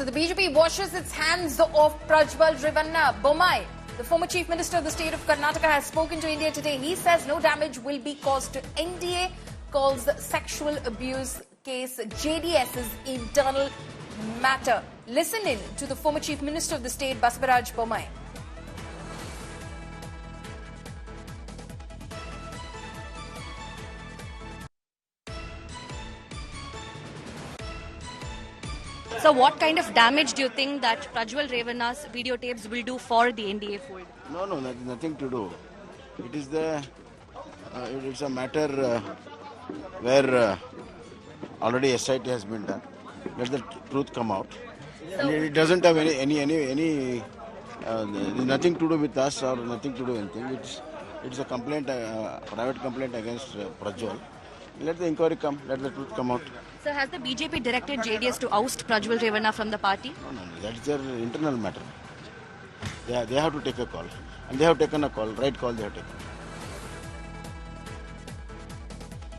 the BJP washes its hands of Prajwal Bommai. The former Chief Minister of the state of Karnataka has spoken to India today. He says no damage will be caused to NDA, calls sexual abuse case JDS's internal matter. Listen in to the former Chief Minister of the state, Basavaraj Bommai. So what kind of damage do you think that Prajwal Revanna's videotapes will do for the NDA fold? No, nothing to do. It is it's a matter where already SIT has been done. Let the truth come out. And it doesn't have any nothing to do with us or nothing to do anything. It's a complaint, private complaint against Prajwal. Let the inquiry come. Let the truth come out. So has the BJP directed JDS to oust Prajwal Revanna from the party? No. That is their internal matter. They have to take a call. And they have taken a call. Right call they have taken.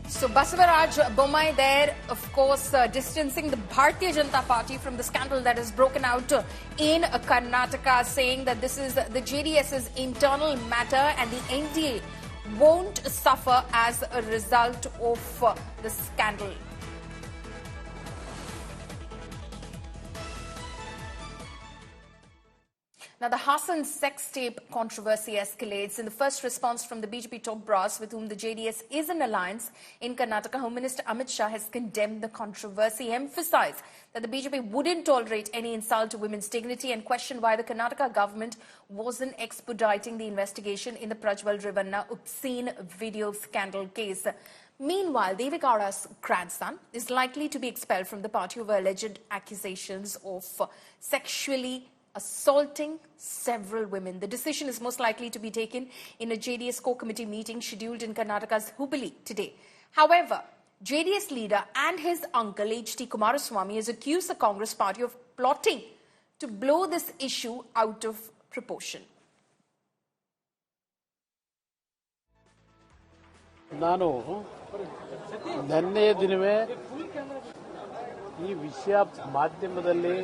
So Basavaraj Bommai there, of course, distancing the Bharatiya Janata Party from the scandal that has broken out in Karnataka, saying that this is the JDS's internal matter and the NDA won't suffer as a result of the scandal. Now, the Hassan sex tape controversy escalates. In the first response from the BJP top brass, with whom the JDS is in alliance in Karnataka, Home Minister Amit Shah has condemned the controversy. He emphasized that the BJP wouldn't tolerate any insult to women's dignity and questioned why the Karnataka government wasn't expediting the investigation in the Prajwal Revanna obscene video scandal case. Meanwhile, Deve Gowda's grandson is likely to be expelled from the party over alleged accusations of sexually assaulting several women. The decision is most likely to be taken in a JDS core committee meeting scheduled in Karnataka's Hubballi today. However, JDS leader and his uncle H.D. Kumaraswamy has accused the Congress party of plotting to blow this issue out of proportion. ನಾನು ನೆನ್ನೆ ದಿನವೇ ಈ ವಿಷಯ ಮಾಧ್ಯಮದಲ್ಲಿ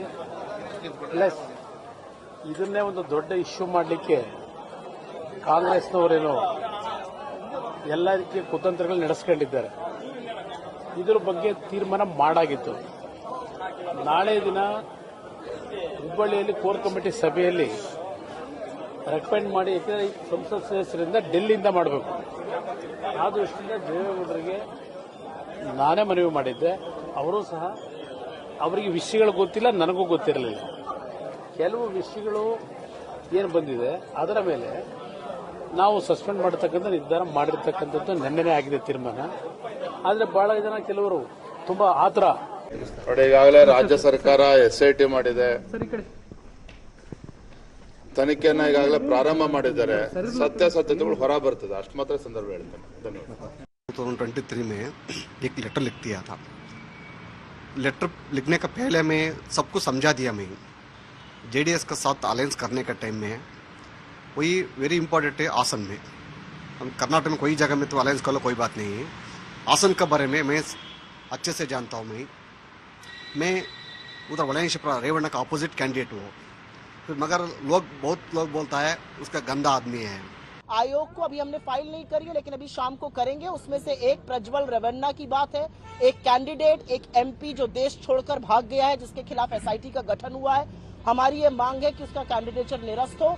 plus ಇದನ್ನೇ ಒಂದು ದೊಡ್ಡ issue ಮಾಡಲಿಕ್ಕೆ ಕಾಂಗ್ರೆಸ್ನವರೇನೋ ಎಲ್ಲ ರೀತಿಯ ಕುತಂತ್ರಗಳು ನಡೆಸ್ಕೊಂಡಿದ್ದಾರೆ. ಇದರ ಬಗ್ಗೆ ತೀರ್ಮಾನ ಮಾಡಾಗಿತ್ತು. ನಾಳೆ ದಿನ ಹುಬ್ಬಳ್ಳಿಯಲ್ಲಿ ಕೋರ್ ಕಮಿಟಿ ಸಭೆಯಲ್ಲಿ ರೆಕಮೆಂಡ್ ಮಾಡಿ, ಯಾಕಂದರೆ ಸಂಸತ್ ಸದಸ್ಯರಿಂದ ಡೆಲ್ಲಿಯಿಂದ ಮಾಡಬೇಕು. ಆ ದೃಷ್ಟಿಯಿಂದ ದೇವೇಗೌಡರಿಗೆ ನಾನೇ ಮನವಿ ಮಾಡಿದ್ದೆ. ಅವರು ಸಹ ಅವರಿಗೆ ವಿಷಯಗಳು ಗೊತ್ತಿಲ್ಲ, ನನಗೂ ಗೊತ್ತಿರಲಿಲ್ಲ. ಕೆಲವು ವಿಷಯಗಳು ಏನು ಬಂದಿದೆ ಅದರ ಮೇಲೆ ನಾವು ಸಸ್ಪೆಂಡ್ ಮಾಡತಕ್ಕಂಥ ನಿರ್ಧಾರ ಮಾಡಿರ್ತಕ್ಕಂಥದ್ದು ನೆನ್ನೆನೇ ಆಗಿದೆ ತೀರ್ಮಾನ. ಆದರೆ ಬಹಳ ಜನ ಕೆಲವರು ತುಂಬಾ ಆತರ ನೋಡಿ, ಈಗಾಗಲೇ ರಾಜ್ಯ ಸರ್ಕಾರ SIT ಮಾಡಿದೆ, ತನಿಖೆಯನ್ನ ಈಗಾಗಲೇ ಪ್ರಾರಂಭ ಮಾಡಿದ್ದಾರೆ. ಸತ್ಯಾಸತ್ಯತೆಗಳು ಹೊರ ಬರ್ತದೆ, ಅಷ್ಟು ಮಾತ್ರ ಸಂದರ್ಭ ಹೇಳ್ತೇನೆ. ಧನ್ಯವಾದ. 2023 में एक लेटर लिख दिया था. लेटर लिखने का पहले मैं सबको समझा दिया. मैं JDS का साथ अलायंस करने का टाइम में वही वेरी इंपॉर्टेंट है. आसन में हम कर्नाटक में कोई जगह में तो अलायंस कर लो, कोई बात नहीं है. आसन के बारे में मैं अच्छे से जानता हूँ. मैं उधर वलयंश रेवण्णा का अपोजिट कैंडिडेट हूँ. फिर मगर बहुत लोग बोलता है उसका गंदा आदमी है. आयोग को अभी हमने फाइल नहीं करी है, लेकिन अभी शाम को करेंगे. उसमें से एक प्रज्वल रेवन्ना की बात है, एक कैंडिडेट, एक MP जो देश छोड़कर भाग गया है, जिसके खिलाफ SIT का गठन हुआ है. हमारी ये मांग है कि उसका कैंडिडेचर निरस्त हो